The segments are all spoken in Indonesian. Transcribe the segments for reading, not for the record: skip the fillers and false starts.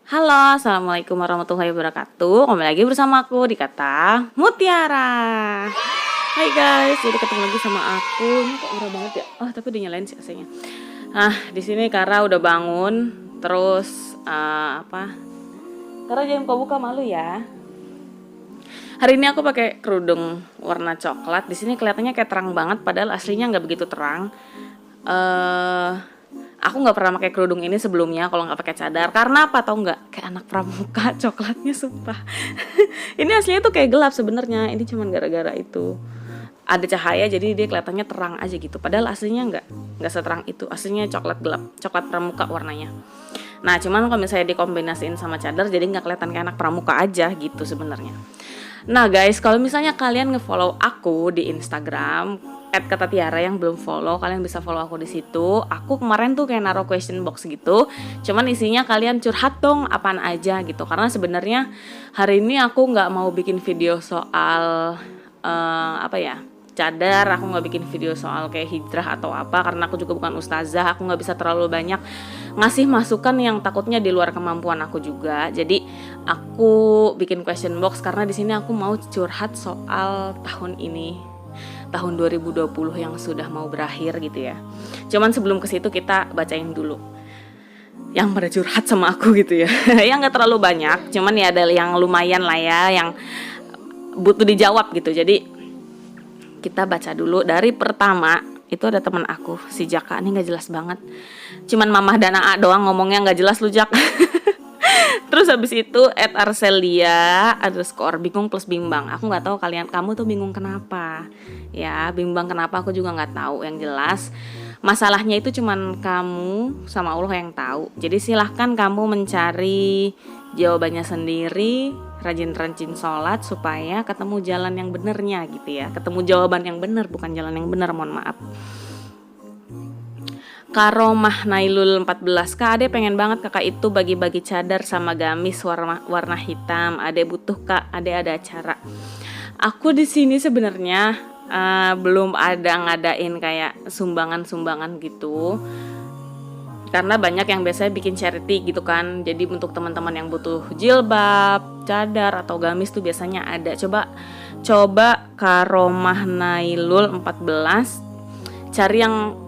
Halo, assalamualaikum warahmatullahi wabarakatuh. Kembali lagi bersama aku di Kata Mutiara. Hai guys, jadi ketemu lagi sama aku. Ini kok murah banget ya? Oh, tapi udah nyalain sih AC-nya. Di sini Kara udah bangun. Terus Kara jangan kau buka, malu ya. Hari ini aku pakai kerudung warna coklat. Di sini kelihatannya kayak terang banget, padahal aslinya nggak begitu terang. Aku nggak pernah pakai kerudung ini sebelumnya kalau nggak pakai cadar. Karena apa tau nggak? Kayak anak pramuka coklatnya, sumpah. Ini aslinya tuh kayak gelap sebenarnya. Ini cuman gara-gara itu ada cahaya jadi dia kelihatannya terang aja gitu. Padahal aslinya nggak seterang itu. Aslinya coklat gelap, coklat pramuka warnanya. Nah, cuman kalau misalnya dikombinasiin sama cadar jadi nggak kelihatan kayak anak pramuka aja gitu sebenarnya. Nah guys, kalau misalnya kalian nge-follow aku di Instagram @katatiara, yang belum follow, kalian bisa follow aku di situ. Aku kemarin tuh kayak naruh question box gitu. Cuman isinya kalian curhat dong apaan aja gitu. Karena sebenarnya hari ini aku nggak mau bikin video soal cadar. Aku nggak bikin video soal kayak hijrah atau apa, karena aku juga bukan ustazah. Aku nggak bisa terlalu banyak ngasih masukan yang takutnya di luar kemampuan aku juga. Jadi aku bikin question box karena di sini aku mau curhat soal tahun ini, tahun 2020 yang sudah mau berakhir gitu ya. Cuman sebelum ke situ kita bacain dulu yang pada curhat sama aku gitu ya. Yang nggak terlalu banyak, cuman ya ada yang lumayan lah ya, yang butuh dijawab gitu. Jadi kita baca dulu dari pertama. Itu ada teman aku, si Jaka. Ini gak jelas banget, cuman Mamah dan Aa doang ngomongnya gak jelas lu, Jak. Terus habis itu @arcelia_, bingung plus bimbang. Aku gak tahu kamu tuh bingung kenapa. Ya, bimbang kenapa aku juga gak tahu. Yang jelas masalahnya itu cuman kamu sama Allah yang tahu. Jadi silahkan kamu mencari jawabannya sendiri. Rajin-rajin sholat supaya ketemu jalan yang benernya gitu ya. Ketemu jawaban yang bener, bukan jalan yang bener, mohon maaf. Karomah Nailul 14, Kak Ade pengen banget kakak itu bagi-bagi cadar sama gamis warna hitam. Ade butuh Kak, Ade ada acara. Aku di sini sebenarnya belum ada ngadain kayak sumbangan-sumbangan gitu. Karena banyak yang biasanya bikin charity gitu kan. Jadi untuk teman-teman yang butuh jilbab, cadar atau gamis tuh biasanya ada. Coba Karomah Nailul 14 cari yang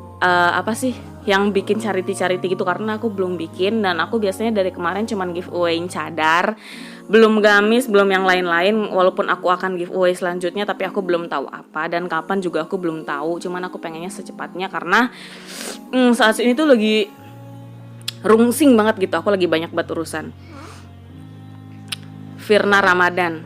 yang bikin charity gitu, karena aku belum bikin. Dan aku biasanya dari kemarin cuman giveaway cadar, belum gamis, belum yang lain-lain. Walaupun aku akan giveaway selanjutnya, tapi aku belum tahu apa dan kapan juga aku belum tahu. Cuman aku pengennya secepatnya karena saat ini tuh lagi rungsing banget gitu. Aku lagi banyak banget urusan. Firna Ramadan,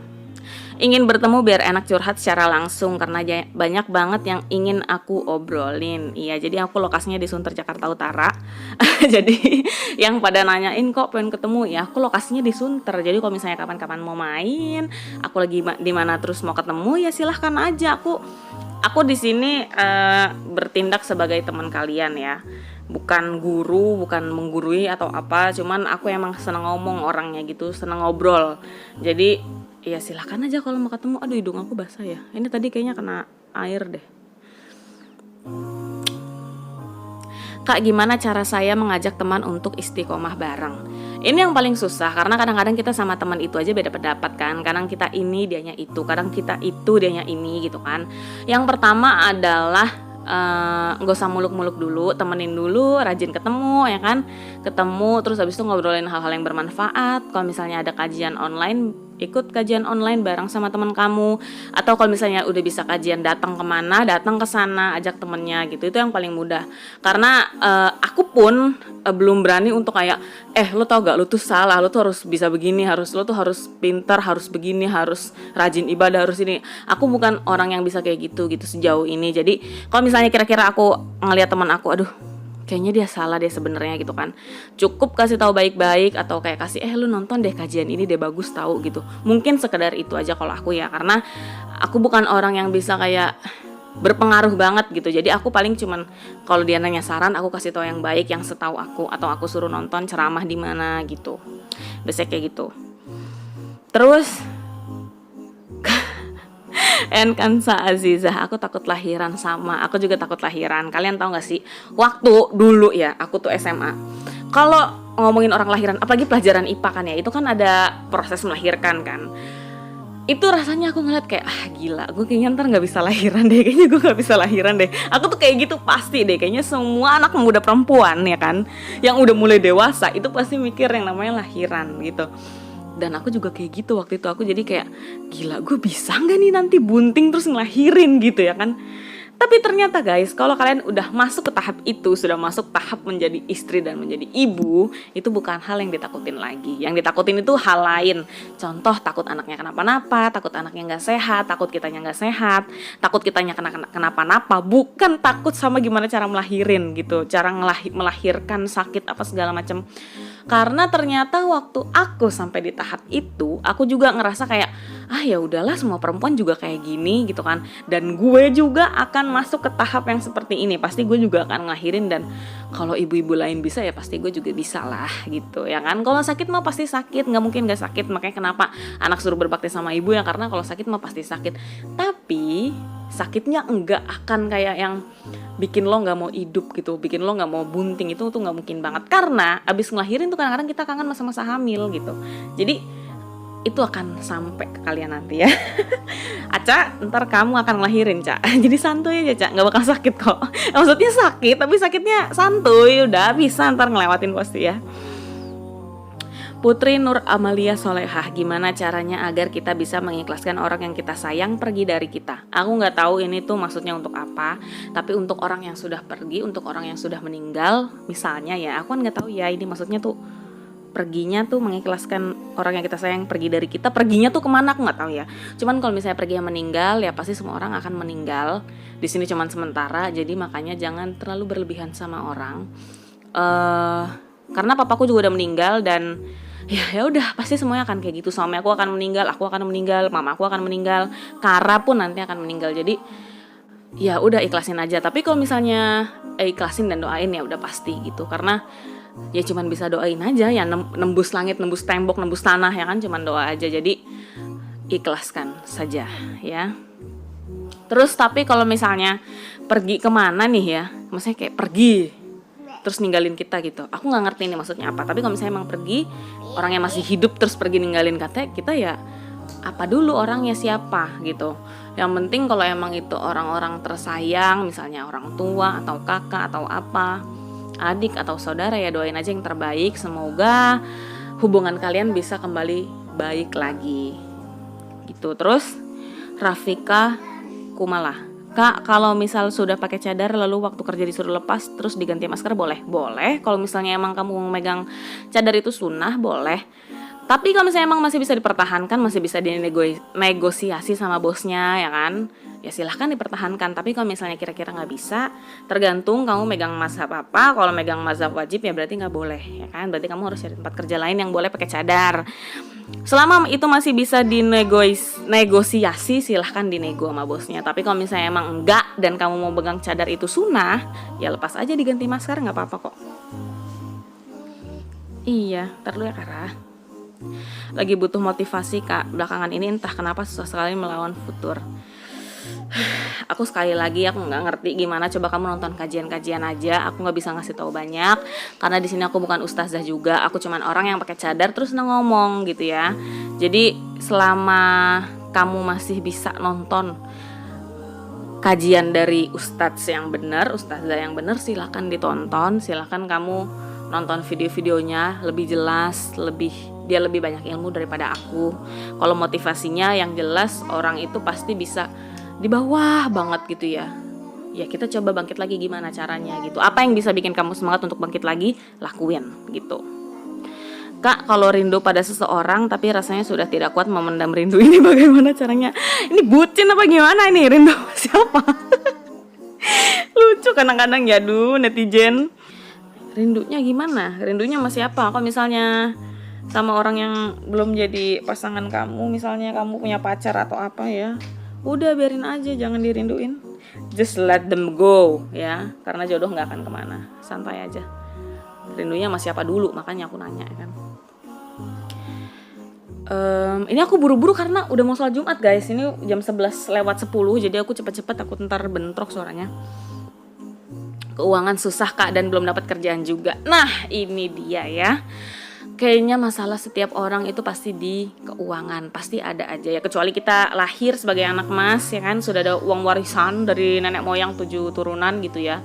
ingin bertemu biar enak curhat secara langsung karena banyak banget yang ingin aku obrolin. Iya, jadi aku lokasinya di Sunter, Jakarta Utara. Jadi yang pada nanyain kok pengen ketemu, ya aku lokasinya di Sunter. Jadi kalau misalnya kapan-kapan mau main, aku lagi di mana terus mau ketemu, ya silahkan aja. Aku di sini bertindak sebagai teman kalian ya. Bukan guru, bukan menggurui atau apa. Cuman aku emang seneng ngomong orangnya gitu, seneng ngobrol. Jadi ya silahkan aja kalau mau ketemu. Aduh, hidung aku basah ya. Ini tadi kayaknya kena air deh. Kak, gimana cara saya mengajak teman untuk istiqomah bareng? Ini yang paling susah karena kadang-kadang kita sama teman itu aja beda pendapat kan. Kadang kita ini, dianya itu. Kadang kita itu, dianya ini gitu kan. Yang pertama adalah gak usah muluk-muluk dulu, temenin dulu, rajin ketemu ya kan. Ketemu terus habis itu ngobrolin hal-hal yang bermanfaat. Kalau misalnya ada kajian online, ikut kajian online bareng sama teman kamu. Atau kalau misalnya udah bisa kajian, datang kemana, datang ke sana, ajak temennya gitu. Itu yang paling mudah. Karena aku pun belum berani untuk kayak lo tau gak, lo tuh salah, lo tuh harus bisa begini, lo tuh harus pintar, harus begini, harus rajin ibadah, harus ini. Aku bukan orang yang bisa kayak gitu sejauh ini. Jadi kalau misalnya kira-kira aku ngelihat teman aku, aduh kayaknya dia salah deh sebenarnya gitu kan, cukup kasih tahu baik-baik atau kayak kasih lu nonton deh kajian ini deh, bagus tahu gitu. Mungkin sekedar itu aja kalau aku ya, karena aku bukan orang yang bisa kayak berpengaruh banget gitu. Jadi aku paling cuman kalau dia nanya saran, aku kasih tahu yang baik, yang setahu aku, atau aku suruh nonton ceramah di mana gitu. Biasanya kayak gitu. Terus Enkansa Azizah, aku takut lahiran. Sama, aku juga takut lahiran. Kalian tahu gak sih, waktu dulu ya, aku tuh SMA, kalau ngomongin orang lahiran, apalagi pelajaran IPA kan ya, itu kan ada proses melahirkan kan. Itu rasanya aku ngeliat kayak gila, gue kayaknya ntar nggak bisa lahiran deh, kayaknya gue nggak bisa lahiran deh. Aku tuh kayak gitu pasti deh, kayaknya semua anak muda perempuan ya kan, yang udah mulai dewasa itu pasti mikir yang namanya lahiran gitu. Dan aku juga kayak gitu waktu itu, aku jadi kayak gila, gue bisa nggak nih nanti bunting terus ngelahirin gitu ya kan. Tapi ternyata guys, kalau kalian udah masuk ke tahap itu, sudah masuk tahap menjadi istri dan menjadi ibu, itu bukan hal yang ditakutin lagi. Yang ditakutin itu hal lain. Contoh, takut anaknya kenapa-napa, takut anaknya nggak sehat, takut kitanya nggak sehat, takut kitanya kenapa-napa. Bukan takut sama gimana cara melahirin gitu, cara melahirkan, sakit apa segala macam. Karena ternyata waktu aku sampai di tahap itu, aku juga ngerasa kayak ya udahlah, semua perempuan juga kayak gini gitu kan. Dan gue juga akan masuk ke tahap yang seperti ini. Pasti gue juga akan ngelahirin, dan kalau ibu-ibu lain bisa ya pasti gue juga bisa lah gitu ya kan. Kalau sakit mah pasti sakit, nggak mungkin nggak sakit. Makanya kenapa anak suruh berbakti sama ibu ya, karena kalau sakit mah pasti sakit. Tapi sakitnya enggak akan kayak yang bikin lo nggak mau hidup gitu, bikin lo nggak mau bunting, itu tuh nggak mungkin banget. Karena abis ngelahirin tuh kadang-kadang kita kangen masa-masa hamil gitu. Jadi itu akan sampai ke kalian nanti ya. Aca, ntar kamu akan ngelahirin, Ca. Jadi santuy aja, Ca, nggak bakal sakit kok. Maksudnya sakit, tapi sakitnya santuy, udah bisa ntar ngelewatin pasti ya. Putri Nur Amalia Solehah, gimana caranya agar kita bisa mengikhlaskan orang yang kita sayang pergi dari kita? Aku nggak tahu ini tuh maksudnya untuk apa, tapi untuk orang yang sudah pergi, untuk orang yang sudah meninggal, misalnya ya, aku kan nggak tahu ya ini maksudnya tuh perginya tuh mengikhlaskan orang yang kita sayang pergi dari kita, perginya tuh kemana aku nggak tahu ya. Cuman kalau misalnya pergi yang meninggal, ya pasti semua orang akan meninggal. Di sini cuman sementara, jadi makanya jangan terlalu berlebihan sama orang. Karena papaku juga udah meninggal, dan ya udah pasti semuanya akan kayak gitu. Suami aku akan meninggal, aku akan meninggal, mama aku akan meninggal, Kara pun nanti akan meninggal. Jadi ya udah ikhlasin aja. Tapi kalau misalnya ikhlasin dan doain ya udah pasti gitu. Karena ya cuman bisa doain aja ya, nembus langit, nembus tembok, nembus tanah ya kan, cuman doa aja. Jadi ikhlaskan saja ya. Terus tapi kalau misalnya pergi kemana nih ya, maksudnya kayak pergi terus ninggalin kita gitu, aku nggak ngerti ini maksudnya apa. Tapi kalau misalnya emang pergi, orangnya masih hidup terus pergi ninggalin kita ya apa dulu orangnya siapa gitu. Yang penting kalau emang itu orang-orang tersayang, misalnya orang tua atau kakak atau apa, adik atau saudara, ya doain aja yang terbaik. Semoga hubungan kalian bisa kembali baik lagi gitu. Terus Rafika Kumala, Kak, kalau misal sudah pakai cadar lalu waktu kerja disuruh lepas terus diganti masker boleh? Boleh. Kalau misalnya emang kamu memegang cadar itu sunnah, boleh. Tapi kalau misalnya emang masih bisa dipertahankan, masih bisa dinegosiasi sama bosnya ya kan, ya silahkan dipertahankan. Tapi kalau misalnya kira-kira nggak bisa, tergantung kamu megang mazhab apa. Kalau megang mazhab wajib ya berarti nggak boleh ya kan, berarti kamu harus cari tempat kerja lain yang boleh pakai cadar. Selama itu masih bisa dinegosiasi, silahkan dinego sama bosnya. Tapi kalau misalnya emang enggak dan kamu mau pegang cadar itu sunnah, ya lepas aja diganti masker, nggak apa-apa kok. Iya, ntar dulu ya Kara. Lagi butuh motivasi Kak, belakangan ini entah kenapa susah sekali melawan futur. Aku sekali lagi aku nggak ngerti gimana, coba kamu nonton kajian-kajian aja. Aku nggak bisa ngasih tahu banyak karena di sini aku bukan ustazah juga, aku cuman orang yang pakai cadar terus ngomong gitu ya. Jadi selama kamu masih bisa nonton kajian dari ustadz yang benar, ustazah yang benar, silakan ditonton, silakan kamu nonton video-videonya, lebih jelas, dia lebih banyak ilmu daripada aku. Kalau motivasinya yang jelas, orang itu pasti bisa di bawah banget gitu ya. Ya kita coba bangkit lagi, gimana caranya gitu. Apa yang bisa bikin kamu semangat untuk bangkit lagi, lakuin gitu. Kak, kalau rindu pada seseorang tapi rasanya sudah tidak kuat memendam rindu ini, bagaimana caranya? Ini bucin apa gimana ini, rindu siapa? Lucu kadang-kadang ya, netizen. Rindunya gimana? Rindunya sama siapa? Kalau misalnya sama orang yang belum jadi pasangan kamu, misalnya kamu punya pacar atau apa ya, udah biarin aja, jangan dirinduin. Just let them go ya, karena jodoh gak akan kemana. Santai aja. Rindunya sama siapa dulu, makanya aku nanya kan. Ini aku buru-buru karena udah mau sholat Jumat guys. Ini jam 11 lewat 10, jadi aku cepet-cepet, takut ntar bentrok suaranya. keuangan susah Kak dan belum dapat kerjaan juga. Nah ini dia ya, kayaknya masalah setiap orang itu pasti di keuangan, pasti ada aja ya, kecuali kita lahir sebagai anak emas ya kan, sudah ada uang warisan dari nenek moyang 7 turunan gitu ya.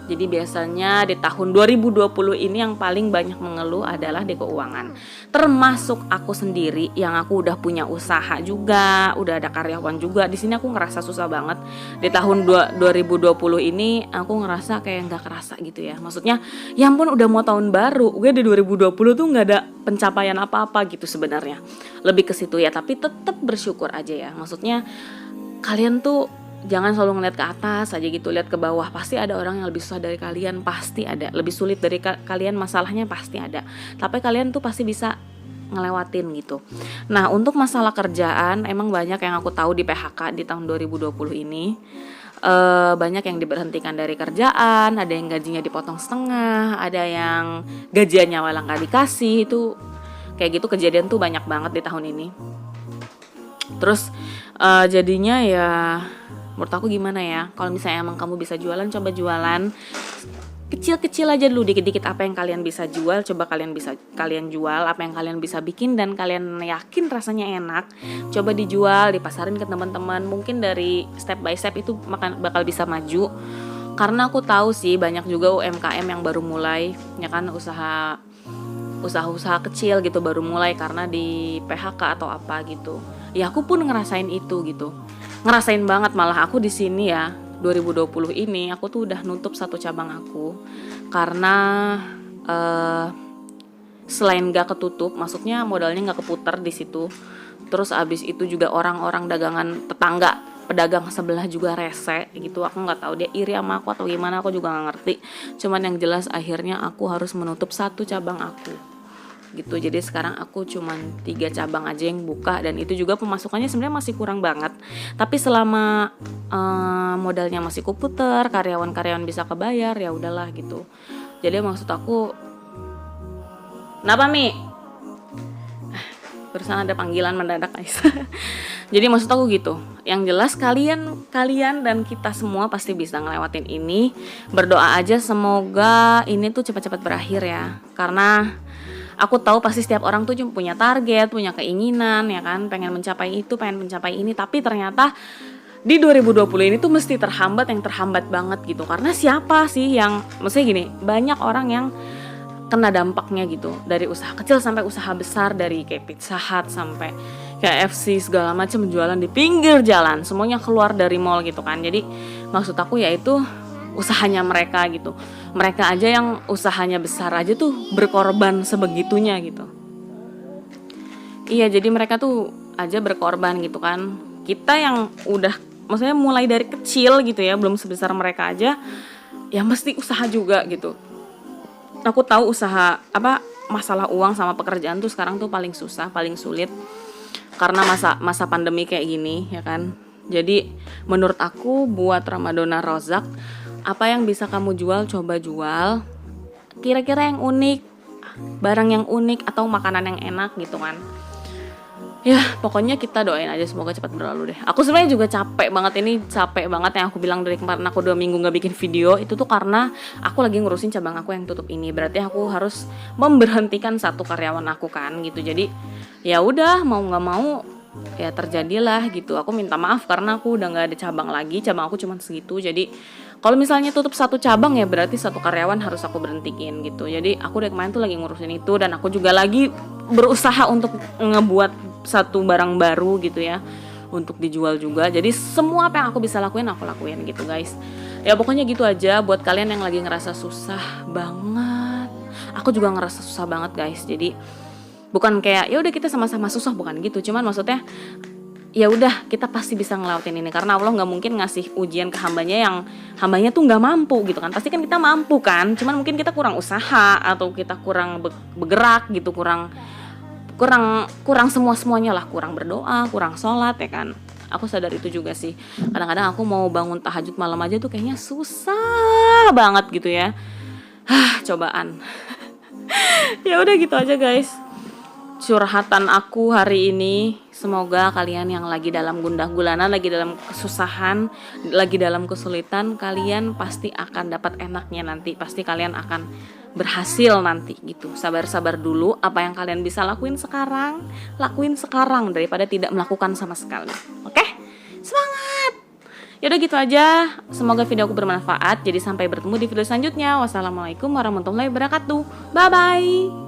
Jadi biasanya di tahun 2020 ini yang paling banyak mengeluh adalah di keuangan. Termasuk aku sendiri yang aku udah punya usaha juga, udah ada karyawan juga. Di sini aku ngerasa susah banget. Di tahun 2020 ini aku ngerasa kayak nggak kerasa gitu ya. Maksudnya, ya ampun udah mau tahun baru, gue di 2020 tuh nggak ada pencapaian apa-apa gitu sebenarnya. Lebih ke situ ya, tapi tetap bersyukur aja ya. Maksudnya kalian tuh jangan selalu ngeliat ke atas aja gitu, lihat ke bawah. Pasti ada orang yang lebih susah dari kalian, pasti ada. Lebih sulit dari kalian, masalahnya pasti ada. Tapi kalian tuh pasti bisa ngelewatin gitu. Nah untuk masalah kerjaan, emang banyak yang aku tahu di PHK di tahun 2020 ini. Banyak yang diberhentikan dari kerjaan, ada yang gajinya dipotong setengah, ada yang gajiannya malah gak dikasih. Itu kayak gitu kejadian tuh banyak banget di tahun ini. Terus jadinya ya menurut aku gimana ya, kalau misalnya emang kamu bisa jualan, coba jualan kecil-kecil aja dulu, dikit-dikit apa yang kalian bisa jual, coba kalian jual apa yang kalian bisa bikin dan kalian yakin rasanya enak, coba dijual, dipasarin ke teman-teman. Mungkin dari step by step itu bakal bisa maju. Karena aku tahu sih banyak juga UMKM yang baru mulai ya kan, usaha kecil gitu baru mulai karena di PHK atau apa gitu. Ya aku pun ngerasain itu gitu. Ngerasain banget, malah aku di sini ya 2020 ini aku tuh udah nutup 1 cabang aku karena selain gak ketutup, maksudnya modalnya gak keputar di situ. Terus abis itu juga orang-orang dagangan tetangga, pedagang sebelah juga rese gitu. Aku nggak tahu dia iri sama aku atau gimana, aku juga nggak ngerti. Cuman yang jelas akhirnya aku harus menutup 1 cabang aku gitu. Jadi sekarang aku cuman 3 cabang aja yang buka, dan itu juga pemasukannya sebenarnya masih kurang banget. Tapi selama modalnya masih keputar, karyawan bisa kebayar, ya udahlah gitu. Jadi maksud aku, kenapa Mi? Barusan ada panggilan mendadak guys. Jadi maksud aku gitu. Yang jelas kalian dan kita semua pasti bisa ngelewatin ini. Berdoa aja semoga ini tuh cepat-cepat berakhir ya. Karena aku tahu pasti setiap orang tuh cuma punya target, punya keinginan ya kan, pengen mencapai itu, pengen mencapai ini, tapi ternyata di 2020 ini tuh mesti terhambat banget gitu. Karena siapa sih yang, maksudnya gini, banyak orang yang kena dampaknya gitu, dari usaha kecil sampai usaha besar, dari kayak Pizza Hut sampai KFC segala macam, jualan di pinggir jalan, semuanya keluar dari mall gitu kan. Jadi maksud aku yaitu usahanya mereka gitu. Mereka aja yang usahanya besar aja tuh berkorban sebegitunya gitu. Iya, jadi mereka tuh aja berkorban gitu kan. Kita yang udah, maksudnya mulai dari kecil gitu ya, belum sebesar mereka aja, ya mesti usaha juga gitu. Aku tahu usaha masalah uang sama pekerjaan tuh sekarang tuh paling susah, paling sulit karena masa pandemi kayak gini ya kan. Jadi menurut aku buat Ramadona Rozak, apa yang bisa kamu jual, coba jual. Kira-kira yang unik, barang yang unik atau makanan yang enak gitu kan. Ya pokoknya kita doain aja semoga cepat berlalu deh. Aku sebenarnya juga capek banget yang aku bilang dari kemarin aku 2 minggu gak bikin video. Itu tuh karena aku lagi ngurusin cabang aku yang tutup ini. Berarti aku harus memberhentikan 1 karyawan aku kan gitu. Jadi ya udah, mau gak mau ya terjadilah gitu. Aku minta maaf karena aku udah gak ada cabang lagi. Cabang aku cuma segitu. Jadi kalau misalnya tutup 1 cabang ya berarti 1 karyawan harus aku berhentiin gitu. Jadi aku dari kemarin tuh lagi ngurusin itu, dan aku juga lagi berusaha untuk ngebuat 1 barang baru gitu ya untuk dijual juga. Jadi semua apa yang aku bisa lakuin aku lakuin gitu guys. Ya pokoknya gitu aja buat kalian yang lagi ngerasa susah banget. Aku juga ngerasa susah banget guys. Jadi bukan kayak ya udah kita sama-sama susah, bukan gitu. Cuman maksudnya ya udah kita pasti bisa ngelewatin ini karena Allah nggak mungkin ngasih ujian ke hambanya yang hambanya tuh nggak mampu gitu kan. Pasti kan kita mampu kan, cuman mungkin kita kurang usaha atau kita kurang bergerak gitu, kurang semuanya lah, kurang berdoa, kurang sholat ya kan. Aku sadar itu juga sih. Kadang-kadang aku mau bangun tahajud malam aja tuh kayaknya susah banget gitu ya. Cobaan. Ya udah gitu aja guys. curhatan aku hari ini. Semoga kalian yang lagi dalam gundah gulana, lagi dalam kesusahan, lagi dalam kesulitan, kalian pasti akan dapat enaknya nanti. Pasti kalian akan berhasil nanti gitu. Sabar-sabar dulu, apa yang kalian bisa lakuin sekarang, lakuin sekarang daripada tidak melakukan sama sekali. Oke? Semangat! Yaudah gitu aja. Semoga video aku bermanfaat. Jadi sampai bertemu di video selanjutnya. Wassalamualaikum warahmatullahi wabarakatuh. Bye-bye.